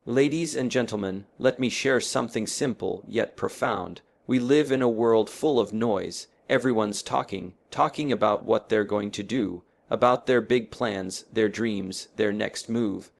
Ladies and gentlemen, let me share something simple yet profound. We live in a world full of noise. Everyone's talking about what they're going to do, about their big plans, their dreams, their next move.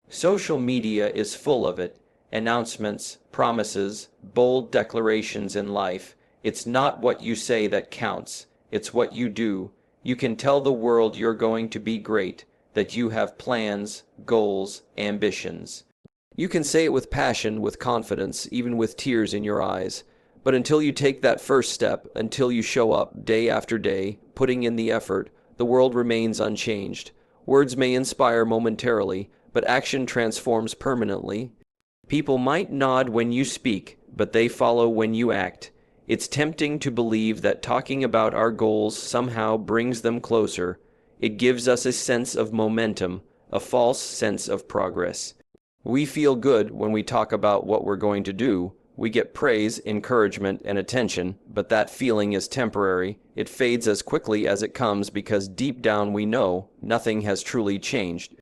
Social media is full of it. Announcements, promises, bold declarations in life. It's not what you say that counts, it's what you do. You can tell the world you're going to be great, that you have plans, goals, ambitions. You can say it with passion, with confidence, even with tears in your eyes. But until you take that first step, until you show up day after day, putting in the effort, the world remains unchanged. Words may inspire momentarily, but action transforms permanently. People might nod when you speak, but they follow when you act. It's tempting to believe that talking about our goals somehow brings them closer. It gives us a sense of momentum, a false sense of progress. We feel good when we talk about what we're going to do. We get praise, encouragement, and attention, but that feeling is temporary. It fades as quickly as it comes because deep down we know nothing has truly changed.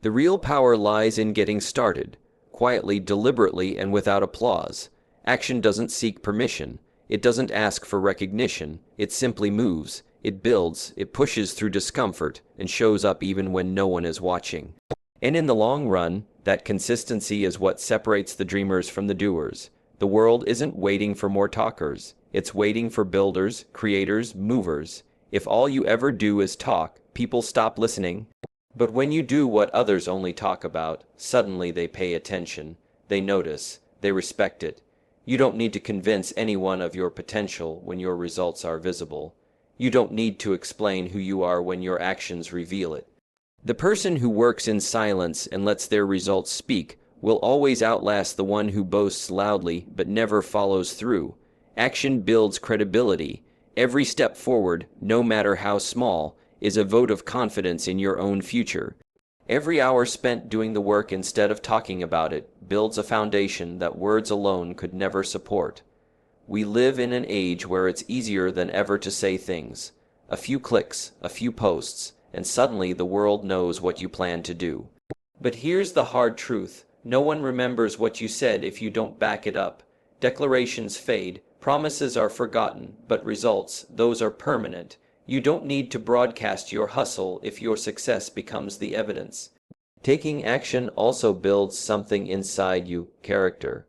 The real power lies in getting started, quietly, deliberately, and without applause. Action doesn't seek permission. It doesn't ask for recognition. It simply moves. It builds. It pushes through discomfort and shows up even when no one is watching. And in the long run, that consistency is what separates the dreamers from the doers. The world isn't waiting for more talkers. It's waiting for builders, creators, movers. If all you ever do is talk, people stop listening. But when you do what others only talk about, suddenly they pay attention. They notice. They respect it. You don't need to convince anyone of your potential when your results are visible. You don't need to explain who you are when your actions reveal it. The person who works in silence and lets their results speak will always outlast the one who boasts loudly but never follows through. Action builds credibility. Every step forward, no matter how small, is a vote of confidence in your own future. Every hour spent doing the work instead of talking about it builds a foundation that words alone could never support. We live in an age where it's easier than ever to say things. A few clicks, a few posts, and suddenly the world knows what you plan to do. But here's the hard truth. No one remembers what you said if you don't back it up. Declarations fade, promises are forgotten, but results, those are permanent. You don't need to broadcast your hustle if your success becomes the evidence. Taking action also builds something inside you, character.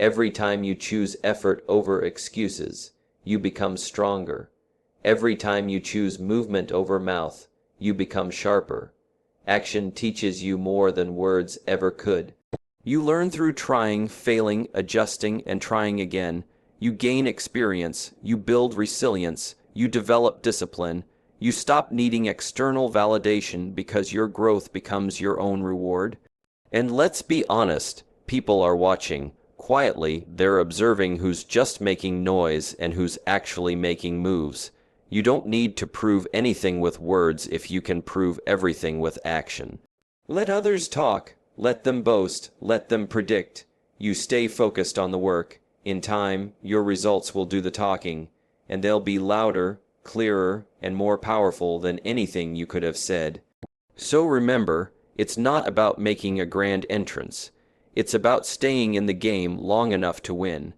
Every time you choose effort over excuses, you become stronger. Every time you choose movement over mouth, you become sharper. Action teaches you more than words ever could. You learn through trying, failing, adjusting, and trying again. You gain experience, you build resilience, you develop discipline. You stop needing external validation because your growth becomes your own reward. And let's be honest, people are watching. Quietly, they're observing who's just making noise and who's actually making moves. You don't need to prove anything with words if you can prove everything with action. Let others talk. Let them boast. Let them predict. You stay focused on the work. In time, your results will do the talking, and they'll be louder, clearer, and more powerful than anything you could have said. So remember, it's not about making a grand entrance. It's about staying in the game long enough to win.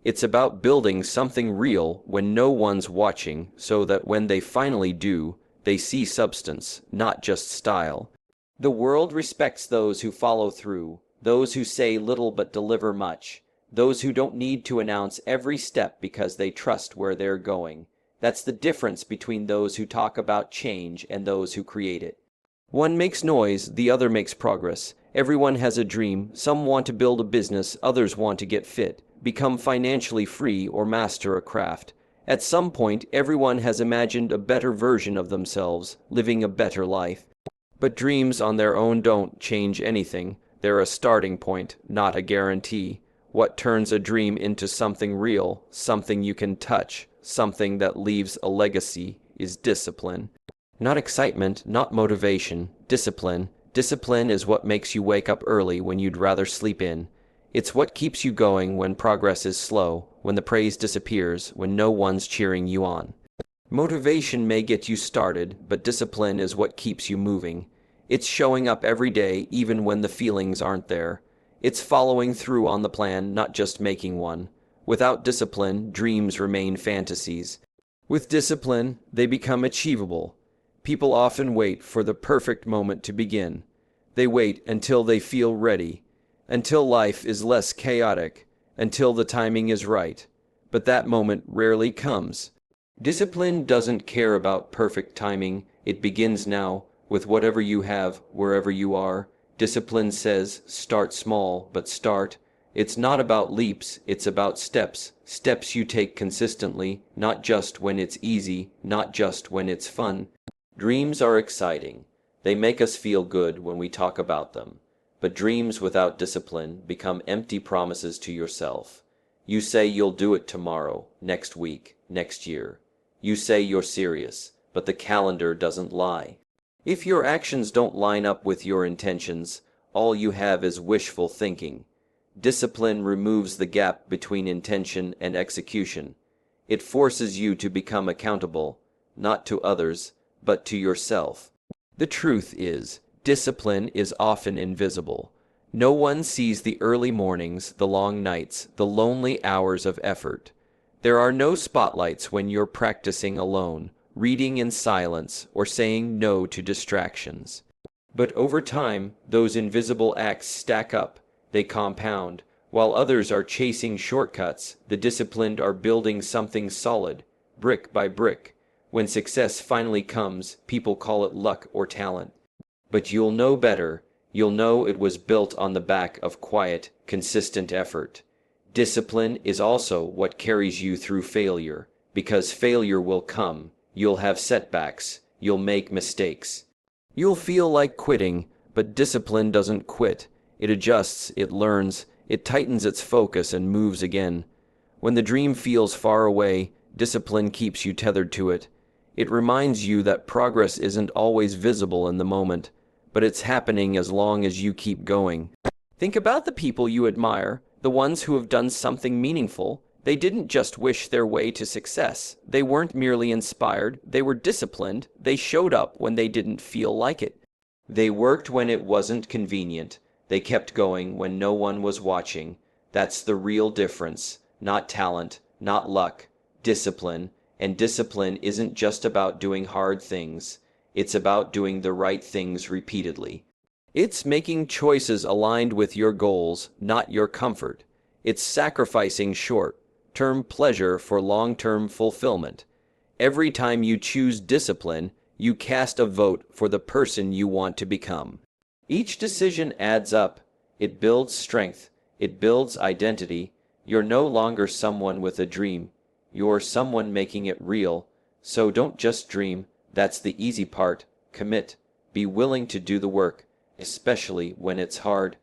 It's about building something real when no one's watching so that when they finally do, they see substance, not just style. The world respects those who follow through, those who say little but deliver much, those who don't need to announce every step because they trust where they're going. That's the difference between those who talk about change and those who create it. One makes noise, the other makes progress. Everyone has a dream. Some want to build a business, others want to get fit, become financially free, or master a craft. At some point, everyone has imagined a better version of themselves, living a better life. But dreams on their own don't change anything. They're a starting point, not a guarantee. What turns a dream into something real, something you can touch, something that leaves a legacy, is discipline. Not excitement, not motivation, discipline. Discipline is what makes you wake up early when you'd rather sleep in. It's what keeps you going when progress is slow, when the praise disappears, when no one's cheering you on. Motivation may get you started, but discipline is what keeps you moving. It's showing up every day even when the feelings aren't there. It's following through on the plan, not just making one. Without discipline, dreams remain fantasies. With discipline, they become achievable. People often wait for the perfect moment to begin. They wait until they feel ready, until life is less chaotic, until the timing is right. But that moment rarely comes. Discipline doesn't care about perfect timing. It begins now, with whatever you have, wherever you are. Discipline says, start small, but start. It's not about leaps, it's about steps. Steps you take consistently, not just when it's easy, not just when it's fun. Dreams are exciting. They make us feel good when we talk about them. But dreams without discipline become empty promises to yourself. You say you'll do it tomorrow, next week, next year. You say you're serious, but the calendar doesn't lie. If your actions don't line up with your intentions, all you have is wishful thinking. Discipline removes the gap between intention and execution. It forces you to become accountable, not to others, but to yourself. The truth is, discipline is often invisible. No one sees the early mornings, the long nights, the lonely hours of effort. There are no spotlights when you're practicing alone, reading in silence, or saying no to distractions. But over time, those invisible acts stack up, they compound. While others are chasing shortcuts, the disciplined are building something solid, brick by brick. When success finally comes, people call it luck or talent. But you'll know better. You'll know it was built on the back of quiet, consistent effort. Discipline is also what carries you through failure, because failure will come. You'll have setbacks. You'll make mistakes. You'll feel like quitting, but discipline doesn't quit. It adjusts, it learns, it tightens its focus and moves again. When the dream feels far away, discipline keeps you tethered to it. It reminds you that progress isn't always visible in the moment, but it's happening as long as you keep going. Think about the people you admire, the ones who have done something meaningful. They didn't just wish their way to success. They weren't merely inspired. They were disciplined. They showed up when they didn't feel like it. They worked when it wasn't convenient. They kept going when no one was watching. That's the real difference. Not talent, not luck, discipline. And discipline isn't just about doing hard things. It's about doing the right things repeatedly. It's making choices aligned with your goals, not your comfort. It's sacrificing short-term pleasure for long-term fulfillment. Every time you choose discipline, you cast a vote for the person you want to become. Each decision adds up. It builds strength. It builds identity. You're no longer someone with a dream. You're someone making it real. So don't just dream. That's the easy part. Commit. Be willing to do the work, especially when it's hard,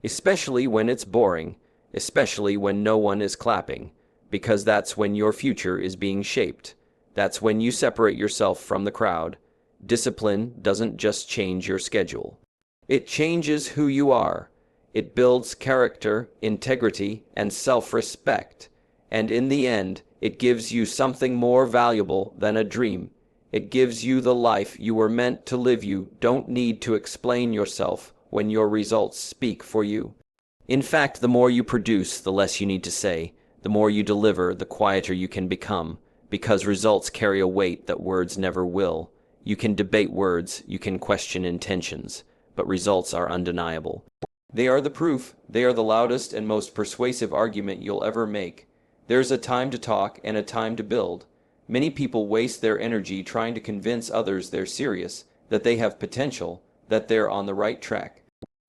especially when it's boring, especially when no one is clapping, because that's when your future is being shaped. That's when you separate yourself from the crowd. Discipline doesn't just change your schedule. It changes who you are. It builds character, integrity, and self-respect. And in the end, it gives you something more valuable than a dream. It gives you the life you were meant to live. You don't need to explain yourself when your results speak for you. In fact, the more you produce, the less you need to say. The more you deliver, the quieter you can become, because results carry a weight that words never will. You can debate words, you can question intentions, but results are undeniable. They are the proof. They are the loudest and most persuasive argument you'll ever make. There's a time to talk and a time to build. Many people waste their energy trying to convince others they're serious, that they have potential, that they're on the right track.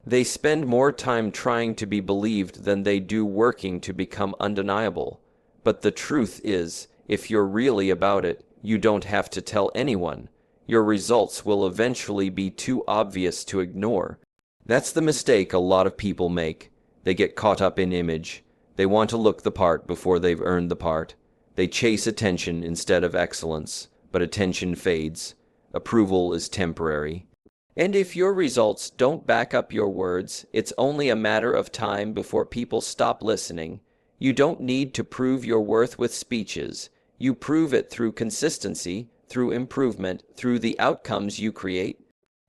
They spend more time trying to be believed than they do working to become undeniable. But the truth is, if you're really about it, you don't have to tell anyone. Your results will eventually be too obvious to ignore. That's the mistake a lot of people make. They get caught up in image. They want to look the part before they've earned the part. They chase attention instead of excellence, but attention fades. Approval is temporary. And if your results don't back up your words, it's only a matter of time before people stop listening. You don't need to prove your worth with speeches. You prove it through consistency, through improvement, through the outcomes you create.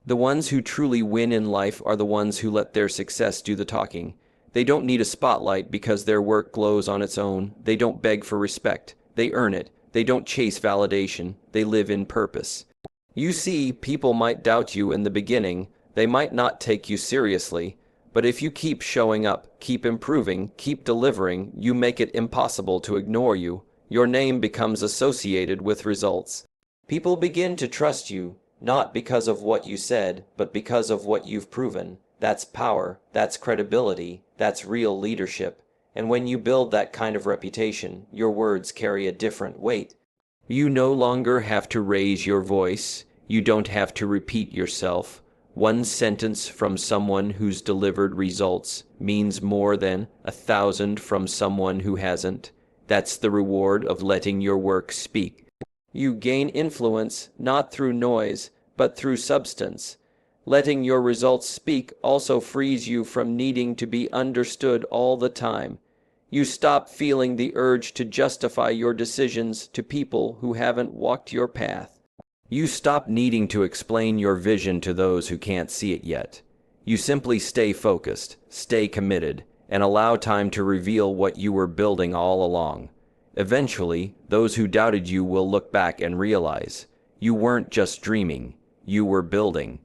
The ones who truly win in life are the ones who let their success do the talking. They don't need a spotlight because their work glows on its own. They don't beg for respect. They earn it. They don't chase validation. They live in purpose. You see, people might doubt you in the beginning. They might not take you seriously. But if you keep showing up, keep improving, keep delivering, you make it impossible to ignore you. Your name becomes associated with results. People begin to trust you, not because of what you said, but because of what you've proven. That's power, that's credibility, that's real leadership. And when you build that kind of reputation, your words carry a different weight. You no longer have to raise your voice. You don't have to repeat yourself. One sentence from someone who's delivered results means more than 1,000 from someone who hasn't. That's the reward of letting your work speak. You gain influence not through noise, but through substance. Letting your results speak also frees you from needing to be understood all the time. You stop feeling the urge to justify your decisions to people who haven't walked your path. You stop needing to explain your vision to those who can't see it yet. You simply stay focused, stay committed, and allow time to reveal what you were building all along. Eventually, those who doubted you will look back and realize you weren't just dreaming, you were building.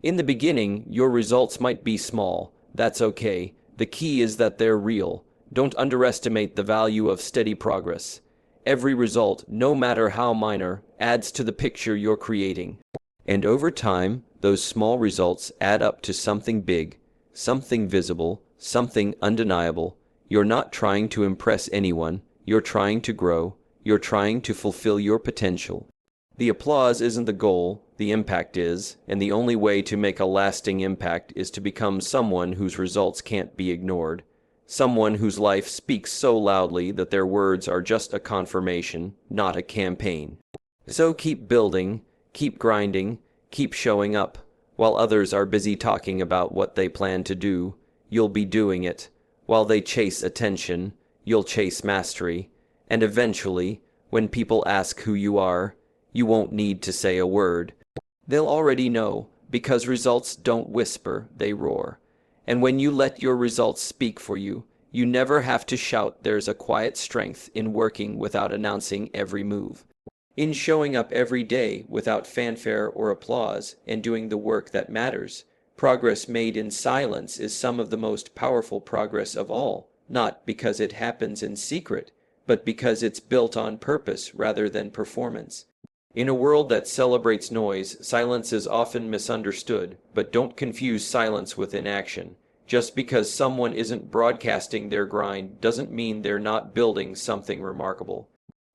In the beginning, your results might be small. That's okay. The key is that they're real. Don't underestimate the value of steady progress. Every result, no matter how minor, adds to the picture you're creating. And over time, those small results add up to something big, something visible, something undeniable. You're not trying to impress anyone. You're trying to grow. You're trying to fulfill your potential. The applause isn't the goal, the impact is, and the only way to make a lasting impact is to become someone whose results can't be ignored. Someone whose life speaks so loudly that their words are just a confirmation, not a campaign. So keep building, keep grinding, keep showing up. While others are busy talking about what they plan to do, you'll be doing it. While they chase attention, you'll chase mastery. And eventually, when people ask who you are, you won't need to say a word. They'll already know, because results don't whisper, they roar. And when you let your results speak for you, you never have to shout. There's a quiet strength in working without announcing every move. In showing up every day without fanfare or applause and doing the work that matters. Progress made in silence is some of the most powerful progress of all, not because it happens in secret, but because it's built on purpose rather than performance. In a world that celebrates noise, silence is often misunderstood, but don't confuse silence with inaction. Just because someone isn't broadcasting their grind doesn't mean they're not building something remarkable.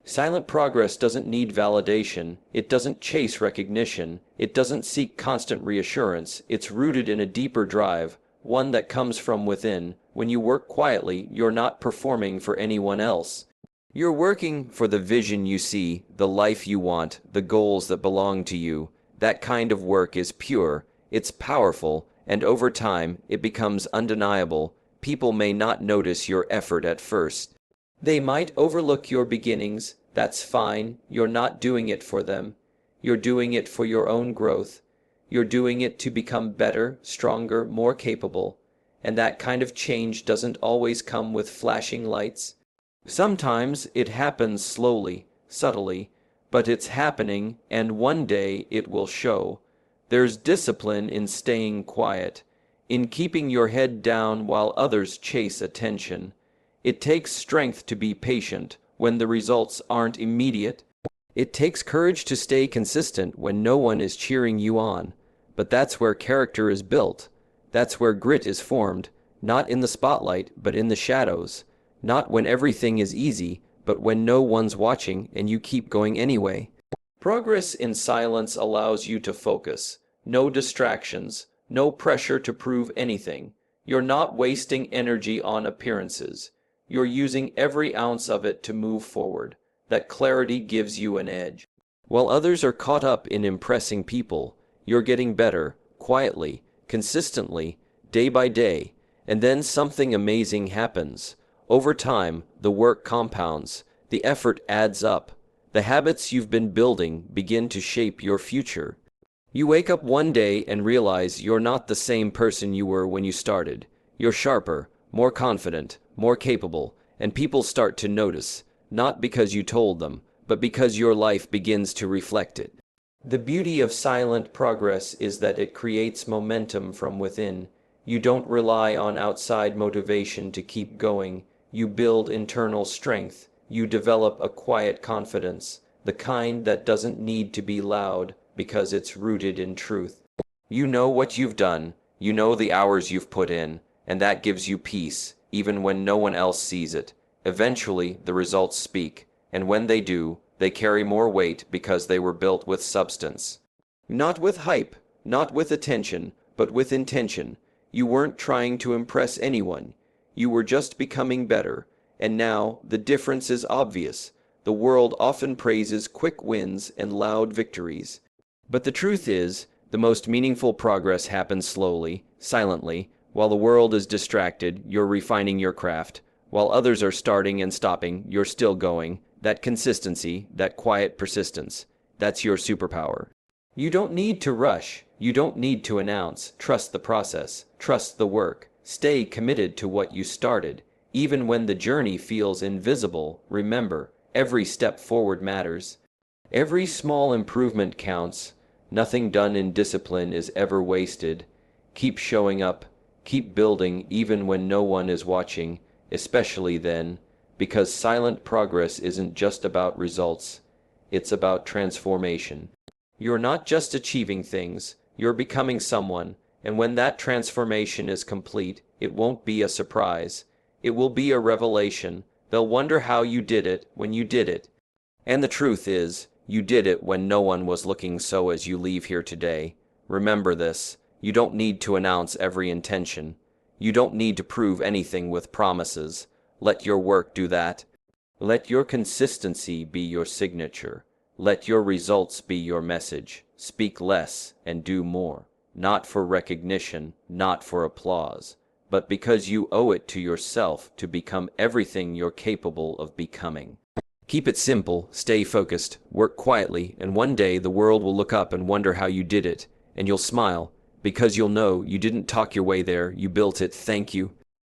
Silent progress doesn't need validation, it doesn't chase recognition, it doesn't seek constant reassurance, it's rooted in a deeper drive, one that comes from within. When you work quietly, you're not performing for anyone else. You're working for the vision you see, the life you want, the goals that belong to you. That kind of work is pure, it's powerful, and over time, it becomes undeniable. People may not notice your effort at first. They might overlook your beginnings. That's fine. You're not doing it for them. You're doing it for your own growth. You're doing it to become better, stronger, more capable. And that kind of change doesn't always come with flashing lights. Sometimes it happens slowly, subtly, but it's happening, and one day it will show. There's discipline in staying quiet, in keeping your head down while others chase attention. It takes strength to be patient when the results aren't immediate. It takes courage to stay consistent when no one is cheering you on. But that's where character is built. That's where grit is formed, not in the spotlight, but in the shadows. Not when everything is easy, but when no one's watching and you keep going anyway. Progress in silence allows you to focus. No distractions, no pressure to prove anything. You're not wasting energy on appearances. You're using every ounce of it to move forward. That clarity gives you an edge. While others are caught up in impressing people, you're getting better, quietly, consistently, day by day, and then something amazing happens. Over time, the work compounds, the effort adds up. The habits you've been building begin to shape your future. You wake up one day and realize you're not the same person you were when you started. You're sharper, more confident, more capable, and people start to notice, not because you told them, but because your life begins to reflect it. The beauty of silent progress is that it creates momentum from within. You don't rely on outside motivation to keep going. You build internal strength. You develop a quiet confidence, the kind that doesn't need to be loud because it's rooted in truth. You know what you've done, you know the hours you've put in, and that gives you peace, even when no one else sees it. Eventually, the results speak, and when they do, they carry more weight because they were built with substance. Not with hype, not with attention, but with intention. You weren't trying to impress anyone. You were just becoming better. And now, the difference is obvious. The world often praises quick wins and loud victories. But the truth is, the most meaningful progress happens slowly, silently. While the world is distracted, you're refining your craft. While others are starting and stopping, you're still going. That consistency, that quiet persistence, that's your superpower. You don't need to rush. You don't need to announce. Trust the process. Trust the work. Stay committed to what you started. Even when the journey feels invisible, remember, every step forward matters. Every small improvement counts. Nothing done in discipline is ever wasted. Keep showing up. Keep building even when no one is watching, especially then. Because silent progress isn't just about results, it's about transformation. You're not just achieving things, you're becoming someone, and when that transformation is complete, it won't be a surprise. It will be a revelation. They'll wonder how you did it when you did it. And the truth is, you did it when no one was looking. So as you leave here today, remember this, you don't need to announce every intention. You don't need to prove anything with promises. Let your work do that. Let your consistency be your signature. Let your results be your message. Speak less and do more. Not for recognition, not for applause, but because you owe it to yourself to become everything you're capable of becoming. Keep it simple, stay focused, work quietly, and one day the world will look up and wonder how you did it, and you'll smile, because you'll know you didn't talk your way there, you built it. Thank you.